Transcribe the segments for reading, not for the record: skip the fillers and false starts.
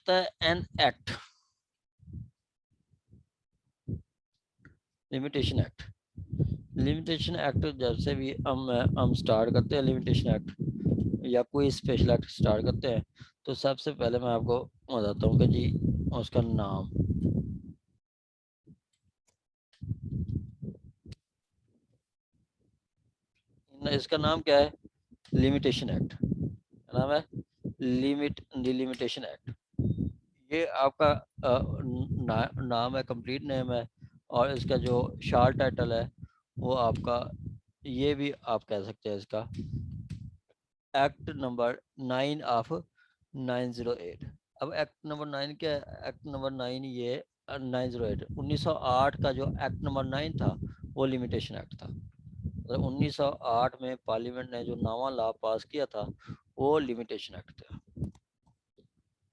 होता है an act, limitation act. Limitation act जब से भी हम स्टार्ट करते हैं लिमिटेशन एक्ट या कोई स्पेशल एक्ट स्टार्ट करते हैं, तो सबसे पहले मैं आपको बताता हूँ कि जी उसका नाम, इसका नाम क्या है, लिमिटेशन एक्ट। क्या नाम है, डिलिमिटेशन एक्ट। ये आपका नाम है, कंप्लीट नेम है, और इसका जो शार्ट टाइटल है वो आपका, ये भी आप कह सकते हैं इसका एक्ट नंबर 9 ऑफ 908। अब एक्ट नंबर 9 क्या है, एक्ट नंबर 9 ये 908 1908 का जो एक्ट नंबर 9 था वो लिमिटेशन एक्ट था। मतलब 1908 में पार्लियामेंट ने जो नवा लॉ पास किया था वो लिमिटेशन एक्ट था।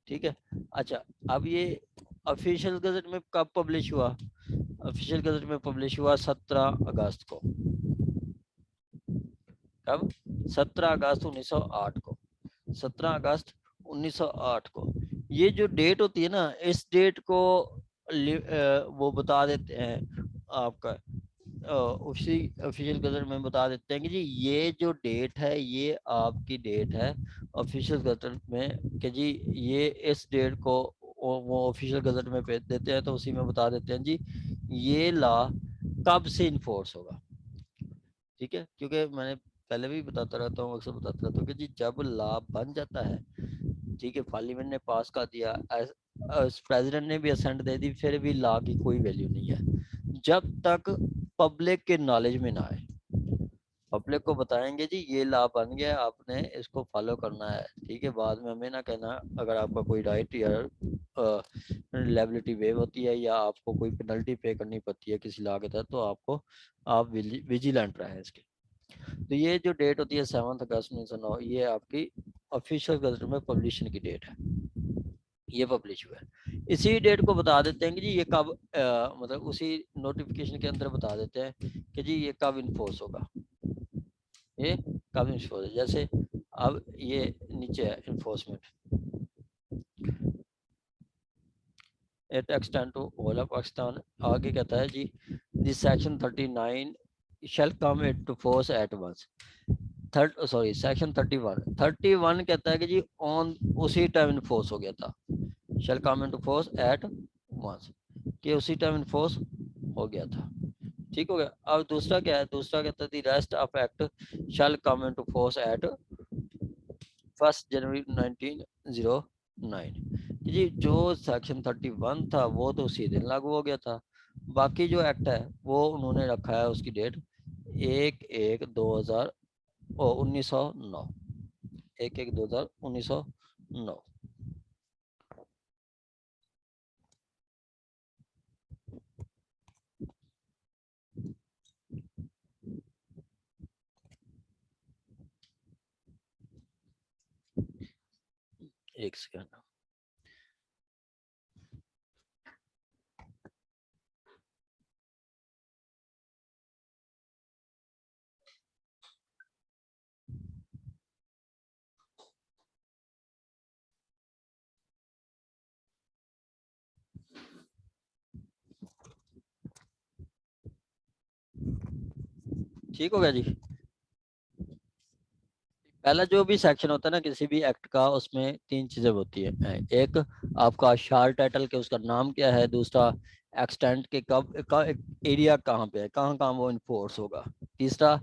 ठीक है। अच्छा, अब ये ऑफिशियल गजट में कब पब्लिश हुआ, ऑफिशियल गजट में पब्लिश हुआ 17 अगस्त को। कब, 17 अगस्त 1908 को, 17 अगस्त 1908 को। ये जो डेट होती है ना, इस डेट को वो बता देते हैं आपका, उसी ऑफिशियल गजट में बता देते हैं कि जी ये जो डेट है ये आपकी डेट है ऑफिशियल गजट में, कि जी ये इस डेट को वो ऑफिशियल गजट में भेज देते हैं, तो उसी में बता देते हैं जी ये लॉ कब से इन्फोर्स होगा। ठीक है, क्योंकि मैंने पहले भी बताता रहता हूँ, अक्सर बताता रहता हूँ कि जी जब लॉ बन जाता है, ठीक है, पार्लियामेंट ने पास कर दिया, प्रेसिडेंट ने भी असेंट दे दी, फिर भी लॉ की कोई वैल्यू नहीं है जब तक पब्लिक के नॉलेज में ना आए। पब्लिक को बताएंगे जी ये लॉ बन गया, आपने इसको फॉलो करना है। ठीक है, बाद में हमें ना कहना अगर आपका कोई राइट या लायबिलिटी वेव होती है या आपको कोई पेनल्टी पे करनी पड़ती है किसी लॉ के तहत, तो आपको आप विजिलेंट रहें इसके। तो ये जो डेट होती है 7 अगस्त 1909, ये आपकी ऑफिशियल गजट में पब्लिशन की डेट है, ये पब्लिश हुआ है। इसी डेट को बता देते हैं कि जी ये कब मतलब उसी नोटिफिकेशन के अंदर बता देते हैं कि जी ये कब इन्फोर्स होगा, ये कब इन्फोर्स, जैसे अब ये नीचे है enforcement, it extend to all of Pakistan. आगे कहता है जी this section 39 shall come into force at once. Section 31 कहता है कि जी ऑन उसी टाइम इन्फोर्स हो गया था, shall come into force at once, कि उसी टाइम इन्फोर्स हो गया था। ठीक हो गया। अब दूसरा क्या है, दूसरा कहता है the rest of act shall come into force eight 1 जनवरी 1909। जी जो सेक्शन 31 था वो तो उसी दिन लागू हो गया था, बाकी जो एक्ट है वो उन्होंने रखा है उसकी डेट 1/1/2000 1909, 1/1/2000 1909। एक सेकंड। ठीक हो गया जी। पहला जो भी सेक्शन होता है ना किसी भी एक्ट का, उसमें 3 चीजें होती है। एक आपका शार्ट टाइटल के उसका नाम क्या है, दूसरा एक्सटेंट के एरिया कहाँ पे है, कहाँ कहाँ वो इन्फोर्स होगा, तीसरा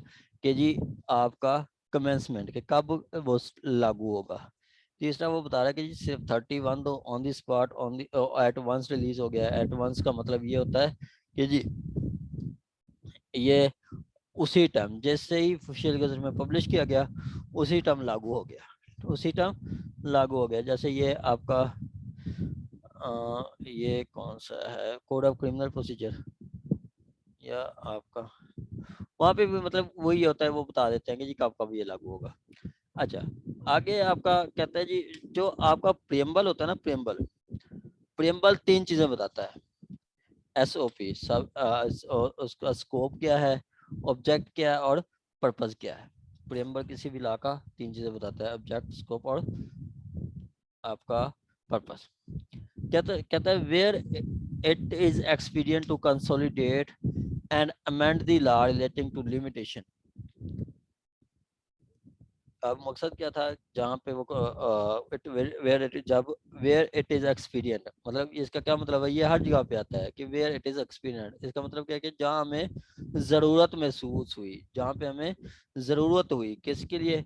कि जी आपका कमेंसमेंट के कब वो लागू होगा, तीसरा वो बता रहा है कि जी सिर्फ 31 तो on the spot on the at once release हो गया। एट वंस का मतलब ये होता है कि जी ये उसी टाइम जैसे ही ऑफिशियल गजट में पब्लिश किया गया उसी टाइम लागू हो गया, उसी टाइम लागू हो गया। जैसे ये आपका ये कौन सा है, कोड ऑफ क्रिमिनल प्रोसीजर, या आपका वहाँ पे भी मतलब वही होता है, वो बता देते हैं कि जी कब कब ये लागू होगा। अच्छा, आगे आपका कहता है जी जो आपका प्रियम्बल होता है ना, प्रियम्बल, प्रियम्बल 3 चीजें बताता है। एसओपी सब उसका स्कोप क्या है, ऑब्जेक्ट क्या है और पर्पस क्या है। प्रियम्बल किसी भी लॉ का 3 चीजें बताता है, ऑब्जेक्ट, स्कोप और आपका पर्पस। कहता है where it is expedient to consolidate and amend the law relating to limitation. अब मकसद क्या था जहाँ पे वो इट वेयर इट जब वेयर इट इज एक्सपीरियंट, मतलब इसका क्या मतलब है, ये हर जगह पे आता है कि वेयर इट इज एक्सपीरियंट, इसका मतलब क्या है कि जहाँ हमें ज़रूरत महसूस हुई, जहाँ पे हमें ज़रूरत हुई किसके लिए,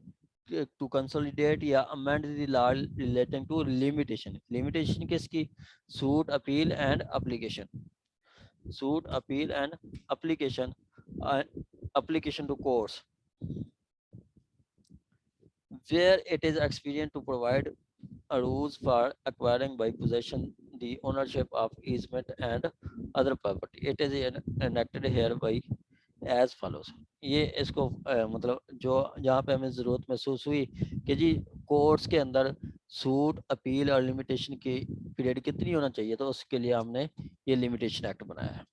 टू कंसोलिडेट या amend the law relating to limitation. Limitation किसकी, suit appeal and application, suit appeal and application, application to courts where it is expedient to provide a rules for acquiring by possession the ownership of easement and other property. It is enacted here by as follows। ये इसको मतलब जो जहाँ पे हमें ज़रूरत महसूस हुई कि जी कोर्ट्स के अंदर सूट अपील और लिमिटेशन की पीरियड कितनी होना चाहिए, तो उसके लिए हमने ये लिमिटेशन एक्ट बनाया है।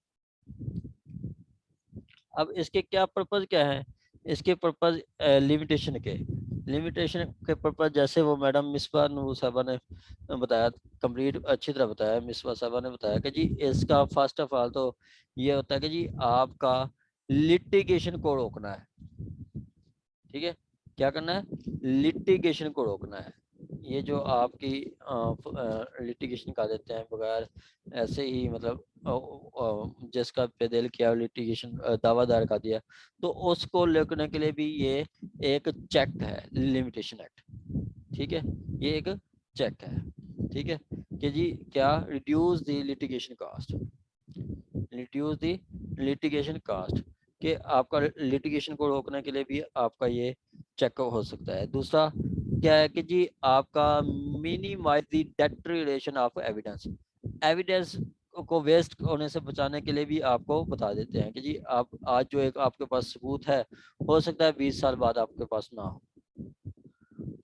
अब इसके क्या पर्पज़ क्या है, इसके पर्पज़ लिमिटेशन के पर्पज़ जैसे वो मैडम मिसबा नूर साहबा ने बताया, कंप्लीट अच्छी तरह बताया, मिसबा साहबा ने बताया कि जी इसका फर्स्ट ऑफ ऑल तो ये होता है कि जी आपका लिटिगेशन को रोकना है। ठीक है, क्या करना है, लिटिगेशन को रोकना है। ये जो आपकी लिटिगेशन का देते हैं बगैर ऐसे ही मतलब जिसका बेदल किया लिटिगेशन दावा दायर कर दिया, तो उसको रोकने के लिए भी ये एक चेक है लिमिटेशन एक्ट। ठीक है, ये एक चेक है। ठीक है कि जी क्या, reduce the litigation cost, reduce the litigation cost, कि आपका लिटिगेशन को रोकने के लिए भी आपका ये चेक हो सकता है। दूसरा क्या है कि जी आपका minimise the deterioration of evidence, evidence को वेस्ट होने से बचाने के लिए भी आपको बता देते हैं कि जी आप आज जो एक आपके पास सबूत है, हो सकता है 20 साल बाद आपके पास ना हो।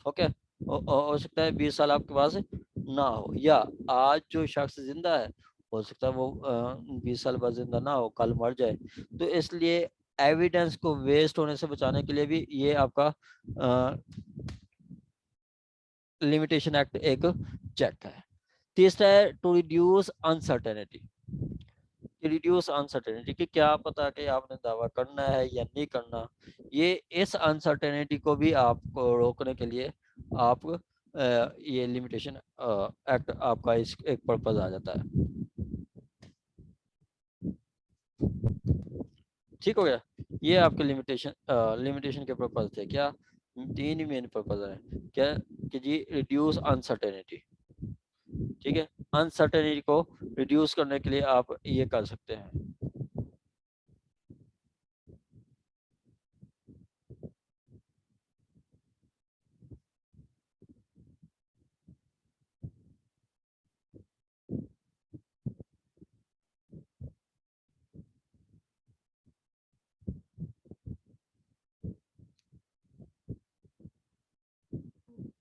ओके, हो सकता है 20 साल आपके पास ना हो, या आज जो शख्स जिंदा है हो सकता है वो 20 साल बाद जिंदा ना हो, कल मर जाए। तो इसलिए एविडेंस को वेस्ट होने से बचाने के लिए भी ये आपका लिमिटेशन एक्ट एक चेक है। तीसरा है to reduce uncertainty, reduce uncertainty कि क्या पता कि आपने दावा करना है या नहीं करना, ये इस अनसर्टेनिटी को भी आपको रोकने के लिए आप ये लिमिटेशन एक्ट आपका इस एक पर्पज आ जाता है। ठीक हो गया, ये आपके लिमिटेशन के पर्पज थे क्या, तीन ही मेन पर्पज है क्या, कि जी रिड्यूस अनसर्टेनिटी। ठीक है, अनसर्टेनिटी को रिड्यूस करने के लिए आप ये कर सकते हैं।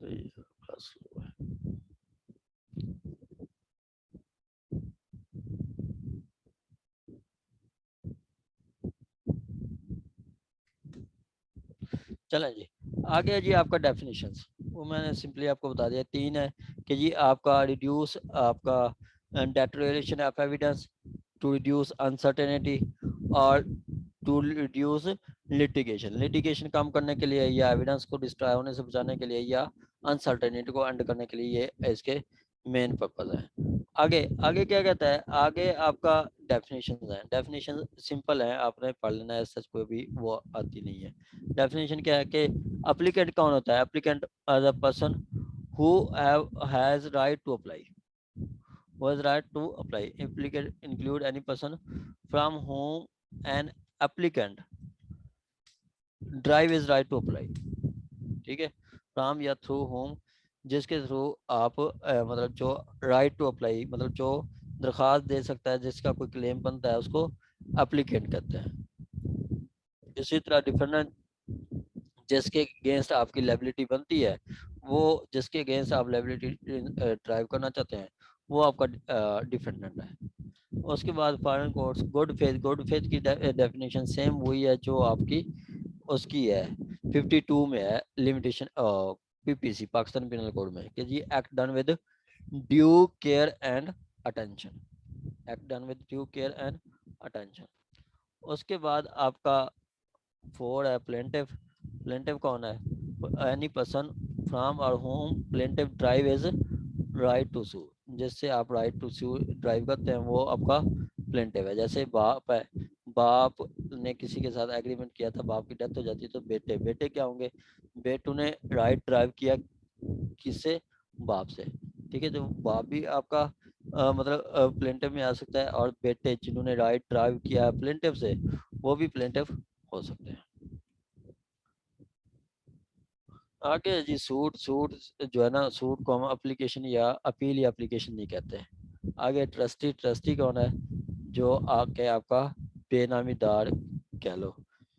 तो ये बस चलें जी, आगे जी आपका डेफिनेशंस, वो मैंने सिंपली आपको बता दिया, तीन है कि जी आपका रिड्यूस आपका deterioration of evidence, to reduce uncertainty, और टू रिड्यूस लिटिगेशन, लिटिगेशन कम करने के लिए या एविडेंस को डिस्ट्रॉय होने से बचाने के लिए या अनसर्टेनिटी को एंड करने के लिए, ये इसके मेन पर्पज है। आगे आगे क्या कहता है, आगे आपका डेफिनेशन है, डेफिनेशन सिंपल है, आपने पढ़ लेना है, सच कोई भी वो आती नहीं है। डेफिनेशन क्या है कि एप्लीकेंट कौन होता है, applicant as a person who has right to apply, was right to apply. Applicant include any person from whom an applicant drive is right to apply। ठीक है, फ्रॉम या थ्रू होम, जिसके थ्रू आप मतलब जो राइट टू अप्लाई मतलब जो दरख्वास्त दे सकता है, जिसका कोई क्लेम बनता है, उसको एप्लीकेंट कहते हैं। इसी तरह डिफरेंट, जिसके अगेंस्ट आपकी लायबिलिटी बनती है, वो जिसके अगेंस्ट आप लायबिलिटी ड्राइव करना चाहते हैं, वो आपका डिफेंडेंट है। उसके बाद फॉरेन कोर्ट्स, गुड फेथ की डेफिनेशन सेम वही है जो आपकी उसकी है 52 में है limitation, PPC Pakistan penal code में, कि जी act done with due care and attention, act done with due care and attention. उसके बाद आपका 4 है प्लेंटिव। प्लेंटिव कौन है? एनी पर्सन फ्रॉम और whom plaintiff derive is right to sue, जिससे आप राइट टू सू ड्राइव करते हैं वो आपका प्लेंटिव है। जैसे बाप है, बाप ने किसी के साथ एग्रीमेंट किया था, बाप की डेथ हो जाती है तो बेटे, बेटे क्या होंगे? बेटू ने राइट ड्राइव किया किससे? बाप से। ठीक है, तो बाप भी आपका मतलब प्लेंटिव में आ सकता है, और बेटे जिन्होंने राइट ड्राइव किया है प्लेंटिव से वो भी प्लेंटिव हो सकते हैं। आगे जी सूट, सूट जो है ना, सूट को हम एप्लीकेशन या अपील या एप्लीकेशन नहीं कहते हैं। आगे ट्रस्टी, ट्रस्टी कौन है? जो आके आपका बेनामीदार कह लो।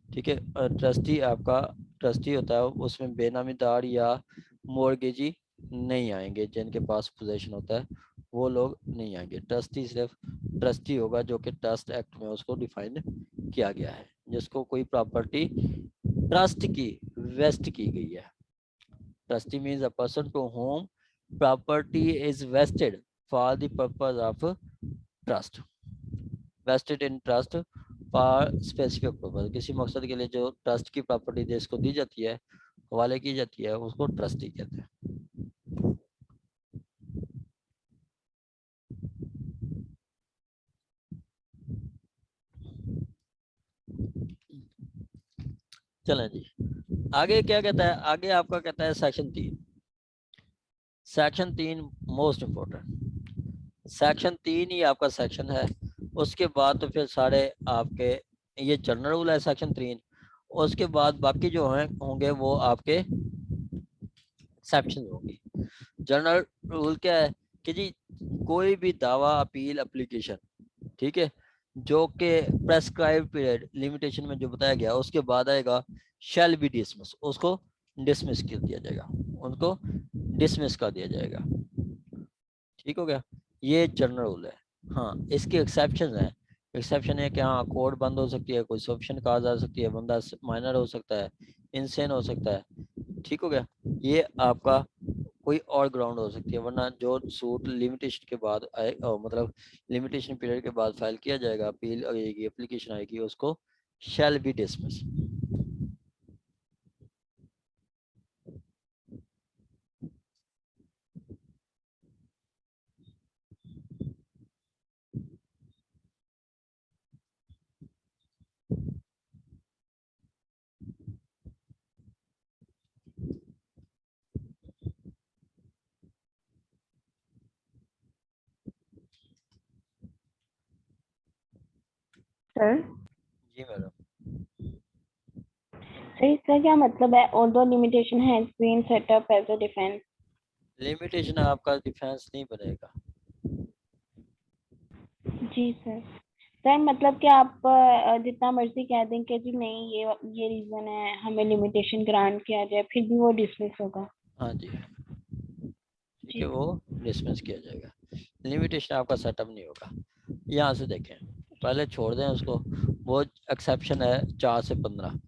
ठीक है, ट्रस्टी आपका ट्रस्टी होता है, उसमें बेनामीदार या मोर्गेजी नहीं आएंगे, जिनके पास पोजेशन होता है वो लोग नहीं आएंगे। ट्रस्टी सिर्फ ट्रस्टी होगा जो कि ट्रस्ट एक्ट में उसको डिफाइन किया गया है, जिसको कोई प्रॉपर्टी ट्रस्ट की वेस्ट की गई है। Trustee means a person to whom property is vested for the purpose of trust. Vested in trust for specific purpose. किसी मकसद के लिए जो ट्रस्ट की प्रॉपर्टी देश को दी जाती है, हवाले की जाती है, उसको ट्रस्टी कहते हैं। चलें जी, आगे क्या कहता है? आगे आपका कहता है section 3। Section 3 most important. Section 3 ही आपका सेक्शन है। उसके बाद तो फिर सारे आपके ये जनरल रूल है सेक्शन 3। उसके बाद बाकी जो हैं होंगे वो आपके एक्सेप्शन होंगे। जनरल रूल क्या है कि जी कोई भी दावा, अपील, एप्लीकेशन, ठीक है, जो कि प्रेस्क्राइब पीरियड लिमिटेशन में जो बताया गया उसके बाद आएगा, शैल बी डिसमिस, उसको डिसमिस कर दिया जाएगा, उनको डिसमिस कर दिया जाएगा। ठीक हो गया, ये जनरल रूल है। हाँ, इसके एक्सेप्शन है। एक्सेप्शन है कि हाँ कोर्ट बंद हो सकती है, कोई सफिशिएंट काज आ सकती है, बंदा माइनर हो सकता है, इंसेन हो सकता है। ठीक हो गया, ये आपका कोई और ग्राउंड हो सकती है, वरना जो सूट लिमिटेशन के बाद आए मतलब लिमिटेशन पीरियड के बाद फाइल किया जाएगा, अपील आएगी, एप्लीकेशन आएगी, उसको शैल बी डिसमिस। सर जी मैडम। सर इसका क्या मतलब है? Although limitation has been set up as a defence. Limitation आपका डिफेंस नहीं बनेगा। जी सर। सर मतलब कि आप जितना मर्जी कह दें कि जी नहीं ये रीजन है हमें लिमिटेशन ग्रांट किया जाए, फिर भी वो डिसमिस होगा। हाँ जी, ठीक जी है, वो सर। डिसमिस किया जाएगा, लिमिटेशन आपका सेटअप नहीं होगा। यहाँ से देखें, पहले छोड़ दें उसको, वो एक्सेप्शन है 4 से 15।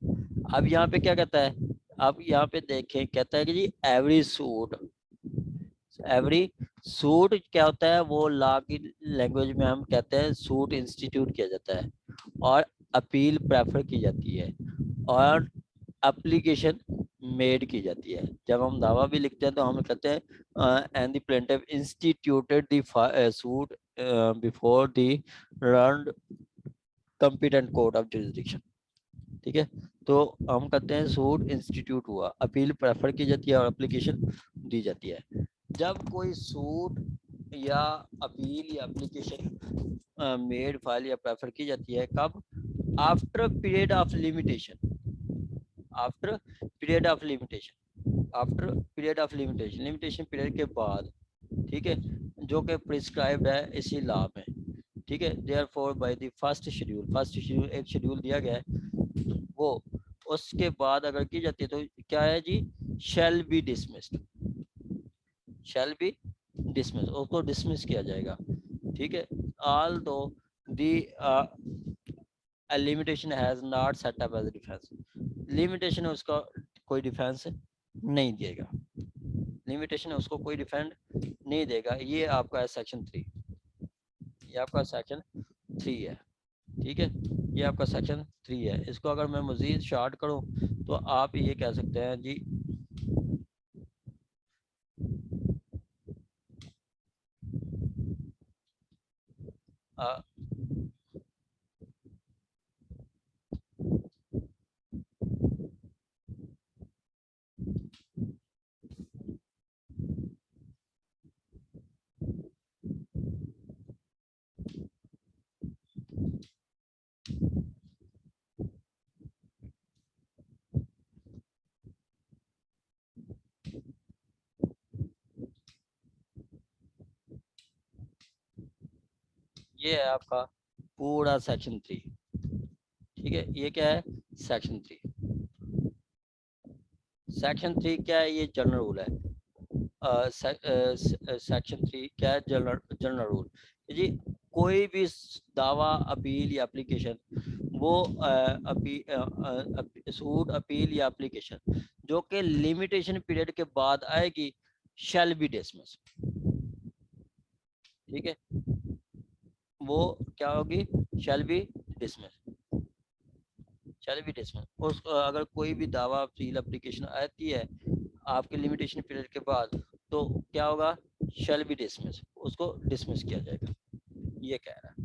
अब यहाँ पे क्या कहता है? अब यहाँ पे देखें, कहता है कि जी एवरी सूट, एवरी सूट क्या होता है? वो लॉ की लैंग्वेज में हम कहते हैं सूट इंस्टीट्यूट किया जाता है, और अपील प्रेफर की जाती है, और एप्लीकेशन मेड की जाती है। जब हम दावा भी लिखते हैं तो हम कहते हैं and the plaintiff instituted the suit before the run competent court of jurisdiction. ठीक है, तो हम कहते हैं सूट इंस्टीट्यूट हुआ, अपील प्रेफर की जाती है और एप्लीकेशन दी जाती है। जब कोई सूट या अपील या एप्लीकेशन मेड, फाइल या प्रेफर की जाती है, कब? After period of limitation, after period of limitation, after period of limitation, limitation period के बाद। ठीक है, जो कि प्रिस्क्राइब्ड है इसी लॉ में। ठीक है, therefore by the first schedule, first schedule एक शेड्यूल दिया गया है वो, उसके बाद अगर की जाती है तो क्या है जी? Shall be dismissed, shall be dismiss, उसको डिसमिस किया जाएगा। ठीक है, although the limitation has not set up as defence, limitation उसका कोई डिफेंस नहीं देगा, लिमिटेशन है उसको कोई डिफेंड नहीं देगा। ये आपका है सेक्शन 3, ये आपका सेक्शन 3 है, ठीक है, ये आपका सेक्शन 3 है। इसको अगर मैं मजीद शार्ट करूं तो आप ये कह सकते हैं जी आ, ये है आपका पूरा सेक्शन 3, ठीक है। ये क्या है, सेक्शन 3। सेक्शन 3 क्या है, ये जनरल रूल है। सेक्शन 3 क्या है, जनरल रूल जी। कोई भी दावा, अपील या एप्लीकेशन, वो सूट, अपील या एप्लीकेशन जो कि लिमिटेशन पीरियड के बाद आएगी, शैल बी डिसमिस, ठीक है, वो क्या होगी, शैल be dismiss, shell be dismiss. उस अगर कोई भी दावा, अपील, एप्लीकेशन आती है आपके लिमिटेशन पीरियड के बाद, तो क्या होगा, शैल बी डिसमिस, उसको डिसमिस किया जाएगा, ये कह रहा है,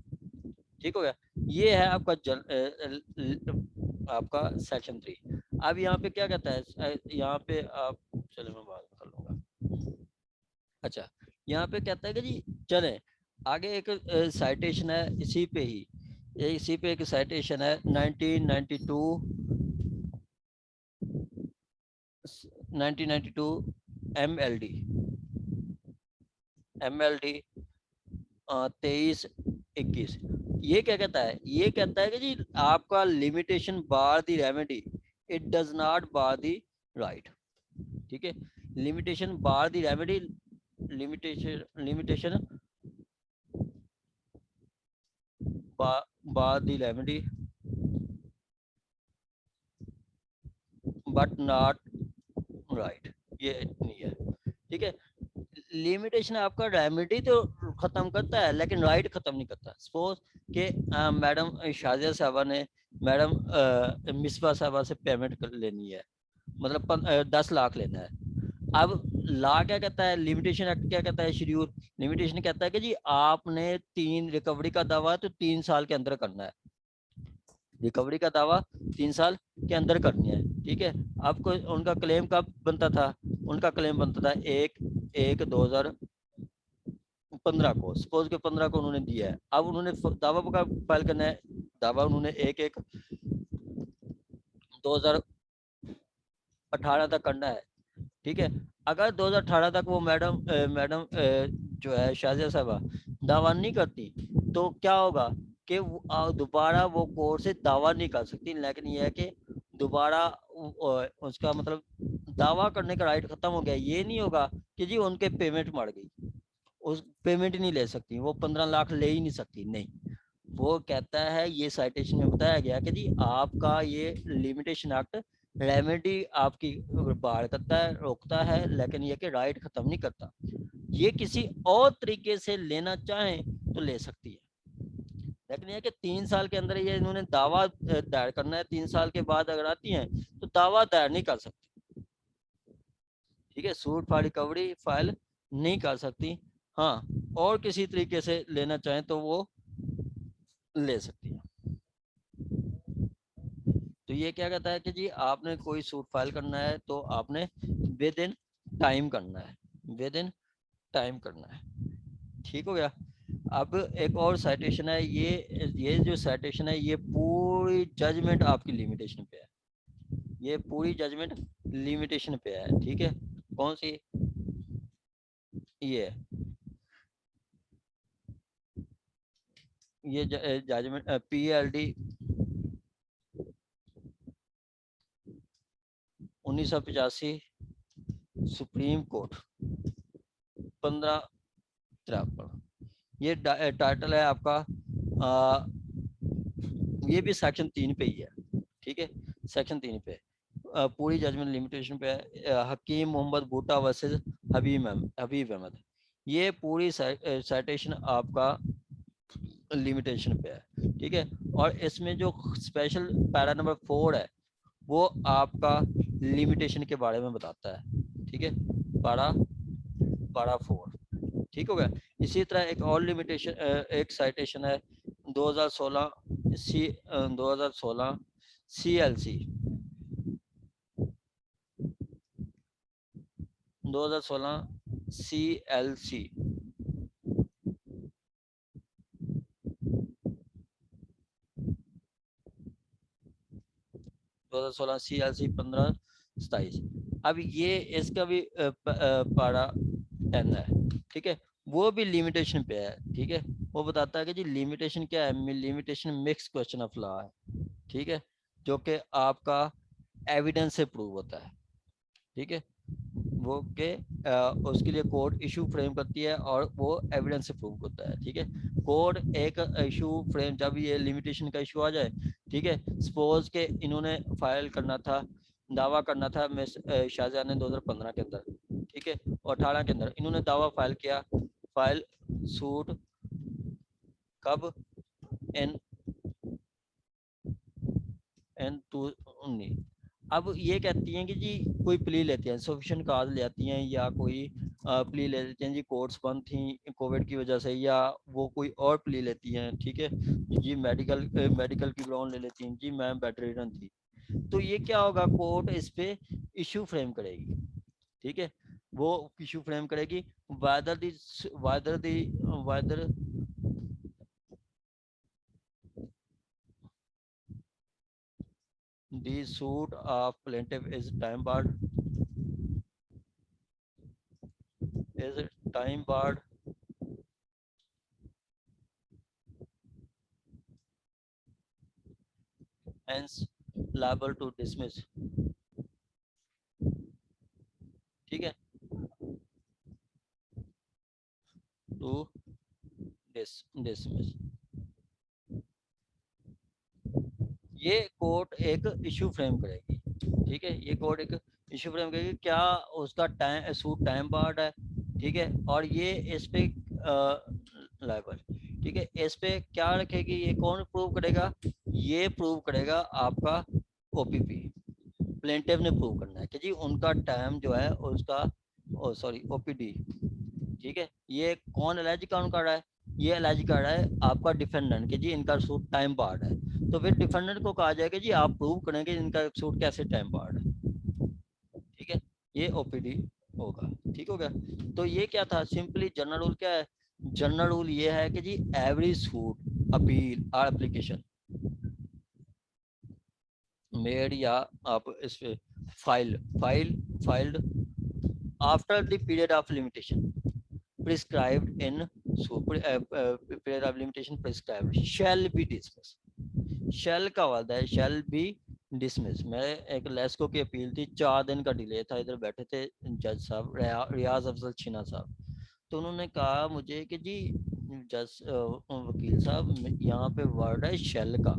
ठीक हो गया। ये है आपका आपका सेक्शन 3। अब यहाँ पे क्या कहता है, यहाँ पे आप, चलो मैं बात कर लूंगा। अच्छा, यहाँ पे कहता है कि जी चले आगे, एक साइटेशन है इसी पे ही, इसी पे एक साइटेशन है 1992 MLD 23/21। ये क्या कहता है, ये कहता है कि जी आपका limitation bar the remedy, it does not bar the right, ठीक है। Limitation bar the remedy, limitation bar the remedy but not right, ये इतनी है, ठीक है। लिमिटेशन आपका रेमेडी तो खत्म करता है लेकिन राइट खत्म नहीं करता। सपोज के मैडम शाजिया साहबा ने, मैडम मिसबा साहबा से पेमेंट कर लेनी है, मतलब 10 लाख लेना है। अब ला क्या कहता है, लिमिटेशन एक्ट क्या कहता है, शेड्यूल लिमिटेशन कहता है कि जी आपने 3 रिकवरी का दावा तो 3 साल के अंदर करना है, रिकवरी का दावा 3 साल के अंदर करनी है, ठीक है। आपको उनका क्लेम कब बनता था, उनका क्लेम बनता था 1/1/2015 को, सपोज के 15 को उन्होंने दिया है। अब उन्होंने दावा का फाइल करना है, दावा उन्होंने 1/1/2018 तक करना है, ठीक है। अगर 2018 तक वो मैडम जो है शाजिया साहबा दावा नहीं करती, तो क्या होगा कि दोबारा वो कोर्ट से दावा नहीं कर सकती। लेकिन ये है कि दोबारा उसका मतलब दावा करने का राइट खत्म हो गया, ये नहीं होगा कि जी उनके पेमेंट मर गई, उस पेमेंट नहीं ले सकती, वो 15 लाख ले ही नहीं सकती, नहीं। वो कहता है, ये साइटेशन में बताया गया कि जी आपका ये लिमिटेशन एक्ट रेमेडी आपकी बाढ़ करता है, रोकता है, लेकिन ये कि राइट खत्म नहीं करता। ये किसी और तरीके से लेना चाहें तो ले सकती है, लेकिन ये कि 3 साल के अंदर ये इन्होंने दावा दायर करना है, 3 साल के बाद अगर आती हैं तो दावा दायर नहीं कर सकती, ठीक है, सूट फॉर रिकवरी फाइल नहीं कर सकती। हाँ, और किसी तरीके से लेना चाहें तो वो ले सकती है। तो ये क्या कहता है कि जी आपने कोई सूट फाइल करना है तो आपने विद इन टाइम करना है, विद इन टाइम करना है, ठीक हो गया। अब एक और साइटेशन है, ये जो साइटेशन है ये पूरी जजमेंट आपकी लिमिटेशन पे है, ये पूरी जजमेंट लिमिटेशन पे है, ठीक है। कौन सी, ये जजमेंट PLD 1985 सुप्रीम कोर्ट 1553, ये टाइटल है आपका, ये भी सेक्शन 3 पे ही है, ठीक है, सेक्शन 3 पे। पूरी जजमेंट लिमिटेशन पे है। हकीम मोहम्मद बूटा वर्सेस हबीब अहमद, ये पूरी साइटेशन आपका लिमिटेशन पे है, ठीक है। और इसमें जो स्पेशल पैरा नंबर 4 है वो आपका लिमिटेशन के बारे में बताता है, ठीक है। पैरा पैरा 4, ठीक हो गया। इसी तरह एक और लिमिटेशन एक साइटेशन है 2016 2016 CLC 2016 CLC 2016 CLC 1527। अब ये इसका भी पारा 10 है, ठीक है। वो भी लिमिटेशन पे है, ठीक है। वो बताता है कि जी लिमिटेशन क्या है, limitation mix question of law है, ठीक है, जो कि आपका एविडेंस से प्रूव होता है, ठीक है। वो के उसके लिए कोड इशू फ्रेम करती है और वो एविडेंस से प्रूव होता है, ठीक है। कोड एक इशू फ्रेम, जब ये लिमिटेशन का इशू आ जाए, ठीक है, सपोज के इन्होंने फाइल करना था, दावा करना था मिस शाहजहां ने 2015 के अंदर, ठीक है, और 18 के अंदर इन्होंने दावा फाइल किया, फाइल सूट कब इन एन टू 19। अब ये कहती हैं कि जी कोई प्ली लेते हैं, सफिशिएंट काज ले आती हैं, या कोई प्ली ले लेते हैं जी कोर्ट्स बंद थी कोविड की वजह से, या वो कोई और प्ली लेती हैं, ठीक है जी, मेडिकल की ग्राउंड ले लेती हैं जी, मैं बेड रिडन थी। तो ये क्या होगा, कोर्ट इस पे इशू फ्रेम करेगी, ठीक है। वो इशू फ्रेम करेगी whether the whether the whether the suit of plaintiff is time barred, is it time barred, hence liable to dismiss, ठीक है, टू dismiss। ये कोर्ट एक इशू फ्रेम करेगी, ठीक है। ये कोर्ट एक इशू फ्रेम करेगी, क्या उसका टाइम सूट टाइम बार्ड है, ठीक है, और ये इस पे लाइबल, ठीक है। इस पे क्या रखेगी, ये कौन प्रूव करेगा, ये प्रूव करेगा आपका ओपीपी, प्लेंटिव ने प्रूव करना है कि जी उनका टाइम जो है उसका सॉरी ओपीडी, ठीक है। ये कौन एलर्ज कौन कर रहा है, ये एलर्ज कर रहा है आपका डिफेंडेंट कि जी इनका सूट टाइम बार्ड है। तो फिर डिफेंडेंट को कहा जाएगा जी आप प्रूव करेंगे इनका सूट कैसे टाइम बार्ड है, ठीक है। ये ओपीडी होगा, ठीक हो गया। तो ये क्या था, सिंपली जनरल रूल क्या है, जनरल रूल ये है कि जी एवरी सूट अपील और एप्लीकेशन मेड, या आप इस पे filed after the period of limitation prescribed in period of limitation prescribed shall be dismissed। shall का वादा है, shall be dismissed। मैं एक लेस्को की अपील थी, 4 दिन का डिले था, इधर बैठे थे जज साहब रियाज अफजल छीना साहब। तो उन्होंने कहा मुझे कि जी जज वकील साहब यहाँ पे वर्ड है शेल का,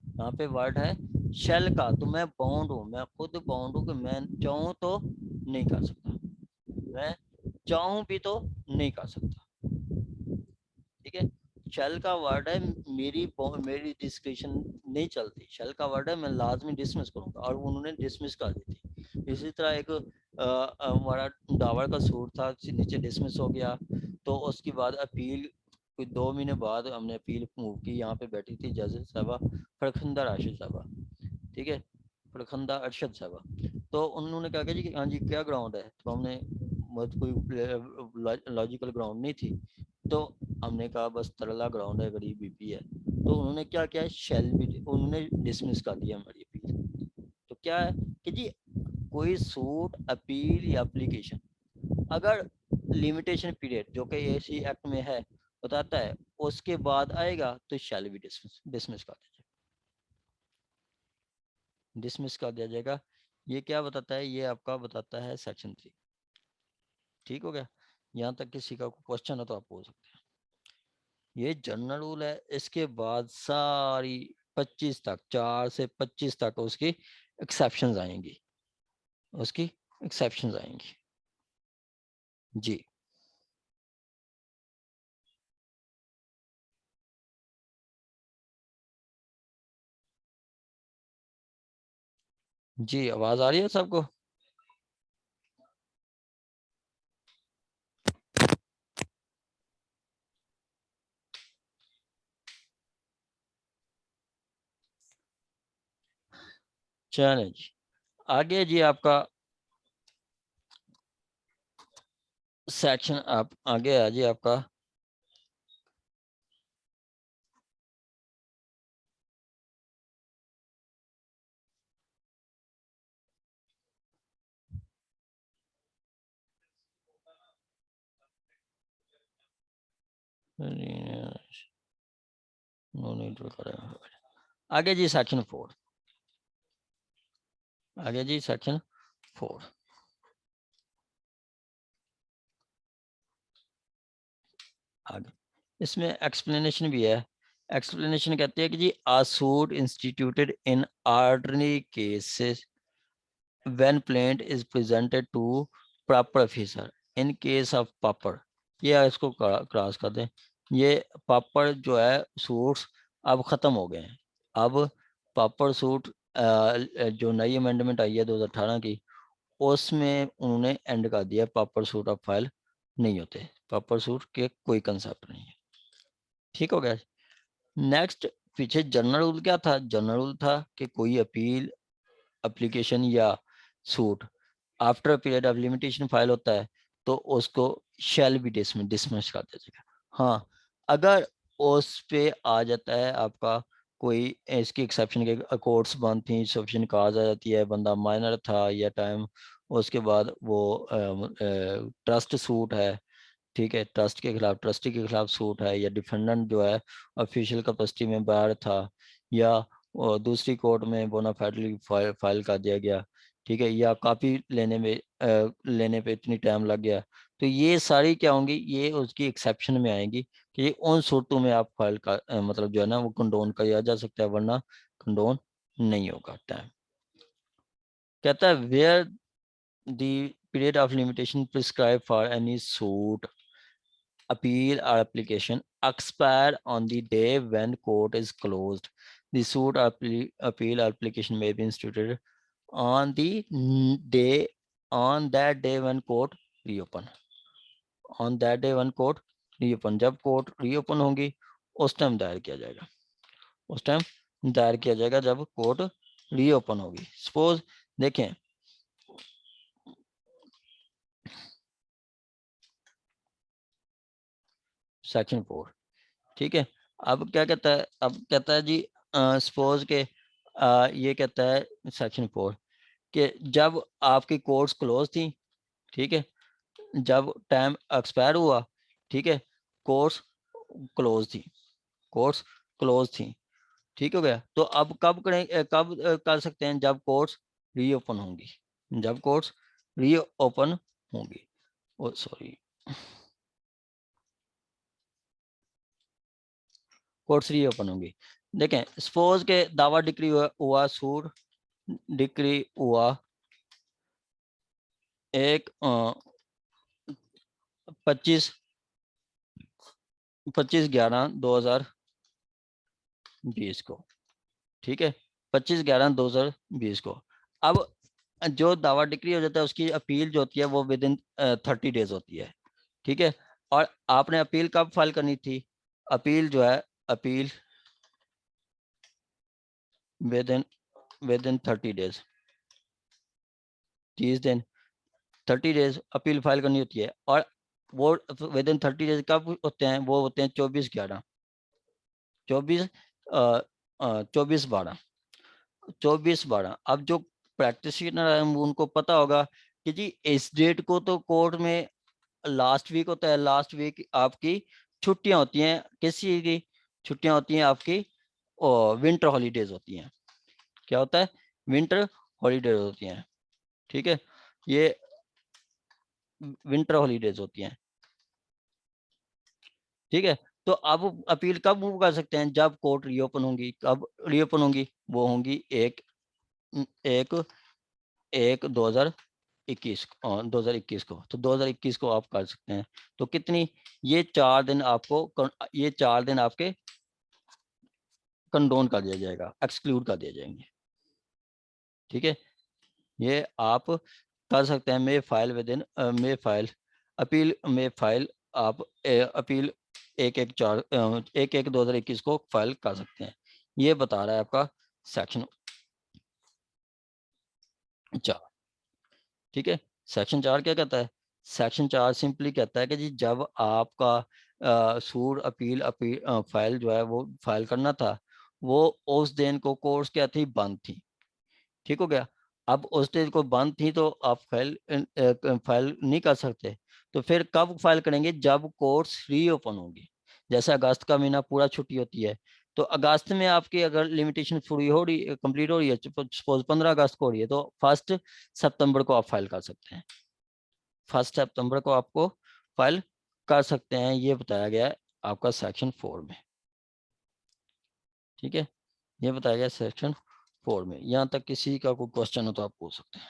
यहाँ पे वर्ड है शेल का, तो मैं बाउंड हूँ, मैं खुद बाउंड हूँ कि मैं चाहूँ तो नहीं कर सकता, मैं चाहूँ भी तो नहीं कर सकता, ठीक है। शेल का वर्ड है, मेरी डिस्क्रिप्शन नहीं चलती, शेल का वर्ड है मैं लाजमी डिसमिस करूंगा, और उन्होंने डिसमिस कर दी थी। इसी तरह एक हमारा डावर का सूट था, नीचे डिसमिस हो गया, तो उसके बाद अपील कोई 2 महीने बाद हमने अपील मूव की, यहाँ पे बैठी थी जज साहबा फरखंदा राशिद साहबा, ठीक है, फरखंदा अरशद साहबा। तो उन्होंने कहा कि जी हाँ जी क्या ग्राउंड है, तो हमने मतलब कोई लॉजिकल ग्राउंड नहीं थी, तो हमने कहा बस तरला ग्राउंड है, गरीब बीपी है। तो उन्होंने क्या किया, शेल भी उन्होंने डिसमिस कर दिया हमारी अपील। तो क्या है कि जी कोई सूट अपील या एप्लीकेशन अगर लिमिटेशन पीरियड जो कि एसी एक्ट में है बताता है उसके बाद आएगा तो शेल भी डिसमिस कर दिया जाएगा, डिसमिस कर दिया जाएगा। ये क्या बताता है, ये आपका बताता है सेक्शन 3, ठीक हो गया। यहाँ तक किसी का क्वेश्चन हो तो आप पूछ सकते हैं। ये जनरल रूल है, इसके बाद सारी 25 तक 4 से 25 तक उसकी एक्सेप्शंस आएंगी, उसकी एक्सेप्शंस आएंगी। जी जी, आवाज आ रही है सबको? चलें जी, आगे जी आपका सेक्शन, आप आगे आ जी आपका आगे जी सेक्शन 4, आगे जी सेक्शन 4। आगे इसमें एक्सप्लेनेशन भी है। एक्सप्लेनेशन कहते हैं कि जी a suit instituted in ordinary cases when plaint is presented to proper officer in case of पापड़, ये इसको क्रॉस कर दें। ये पापड़ जो है सूट्स अब ख़त्म हो गए हैं। अब पापड़ सूट जो नई अमेंडमेंट आई है 2018 की, उसमें उन्होंने एंड कर दिया, पापड़ सूट अब फाइल नहीं होते, पापड़ सूट के कोई कंसेप्ट नहीं है। ठीक हो गया। नेक्स्ट, पीछे जनरल रूल क्या था? जनरल रूल था कि कोई अपील एप्लीकेशन या suit after period of limitation file होता है तो उसको शैल बी डिसमिस कर दिया जाएगा। हाँ, अगर उस पे आ जाता है आपका कोई इसकी एक्सेप्शन के कोर्ट्स बंद थी, सफिशिएंट काज आ जाती है, बंदा माइनर था या टाइम, उसके बाद वो ट्रस्ट सूट है, ठीक है, ट्रस्ट के खिलाफ, ट्रस्टी के खिलाफ सूट है, या डिफेंडेंट जो है ऑफिशियल कैपेसिटी में बाहर था, या दूसरी कोर्ट में बोनाफाइडली फाइल कर दिया गया, ठीक है, या कॉपी लेने में लेने पे इतनी टाइम लग गया, तो ये सारी क्या होंगी, ये उसकी एक्सेप्शन में आएंगी कि उन सूरतों में आप फाइल का मतलब जो है ना वो कंडोन किया जा सकता है, वरना कंडोन नहीं होगा टाइम। कहता है where the period of limitation prescribe for any suit appeal or application expire on the day when court is closed. The suit appeal or application may be instituted on the day, on that day when court reopen. On that day when court reopen, जब court reopen होगी उस time दायर किया जाएगा, उस time दायर किया जाएगा जब कोर्ट रीओपन होगी। सपोज देखें सेक्शन 4, ठीक है। अब क्या कहता है, अब कहता है जी सपोज के ये कहता है सेक्शन 4 कि जब आपकी कोर्ट्स क्लोज थी, ठीक है, जब टाइम एक्सपायर हुआ, ठीक है, कोर्ट्स क्लोज थी, कोर्ट्स क्लोज थी, ठीक हो गया। तो अब कब करें, कब कर सकते हैं? जब कोर्ट्स रीओपन होंगी, जब कोर्ट्स रीओपन होंगी, ओ सॉरी, कोर्ट्स रीओपन होंगी। देखें सपोज के दावा डिक्री हुआ सूट डिक्री हुआ एक 25/11/2020 को, ठीक है, 25/11/2020 को। अब जो दावा डिक्री हो जाता है उसकी अपील जो होती है वो विद इन 30 डेज होती है, ठीक है। और आपने अपील कब फाइल करनी थी? अपील जो है, अपील विद इन 30 डेज, 30 दिन, 30 डेज अपील फाइल करनी होती है। और वो विद इन 30 डेज कब होते हैं? वो होते हैं 24/11, 24 24/12, 24/12। अब जो प्रैक्टिशनर है उनको पता होगा कि जी इस डेट को तो कोर्ट में लास्ट वीक होता है, लास्ट वीक आपकी छुट्टियां होती हैं, किस चीज की छुट्टियां होती हैं? आपकी विंटर हॉलीडेज होती हैं। क्या होता है? विंटर हॉलीडेज होती हैं, ठीक है, ये विंटर हॉलीडेज होती हैं, ठीक है। तो अब अपील कब मूव कर सकते हैं? जब कोर्ट रीओपन होंगी। कब रीओपन होंगी? वो होंगी 1 एक 2021 2021 को, तो 2021 को आप कर सकते हैं। तो कितनी, ये 4 दिन आपको, ये 4 दिन आपके कंडोन कर दिया जाएगा, एक्सक्लूड कर दिए जाएंगे। ठीक है, ये आप कर सकते हैं। May file within may file appeal, may file आप अपील 1/1/2021 को फाइल कर सकते हैं। ये बता रहा है आपका सेक्शन 4। ठीक है, सेक्शन 4 क्या कहता है? सेक्शन 4 सिंपली कहता है कि जी जब आपका सूड अपील फाइल जो है वो फाइल करना था, वो उस दिन को कोर्स क्या थी, बंद थी। ठीक हो गया। अब उस दिन को बंद थी तो आप फाइल नहीं कर सकते। तो फिर कब फाइल करेंगे? जब कोर्स रीओपन होंगी। जैसे अगस्त का महीना पूरा छुट्टी होती है, तो अगस्त में आपकी अगर लिमिटेशन पूरी हो रही, कंप्लीट हो रही है, सपोज 15 अगस्त को हो रही है, तो 1 सितंबर को आप फाइल कर सकते हैं। 1 सितंबर को आपको फाइल कर सकते हैं, ये बताया गया है आपका सेक्शन 4 में। ठीक है, ये बताया गया सेक्शन 4 में। यहाँ तक किसी का कोई क्वेश्चन हो तो आप पूछ सकते हैं।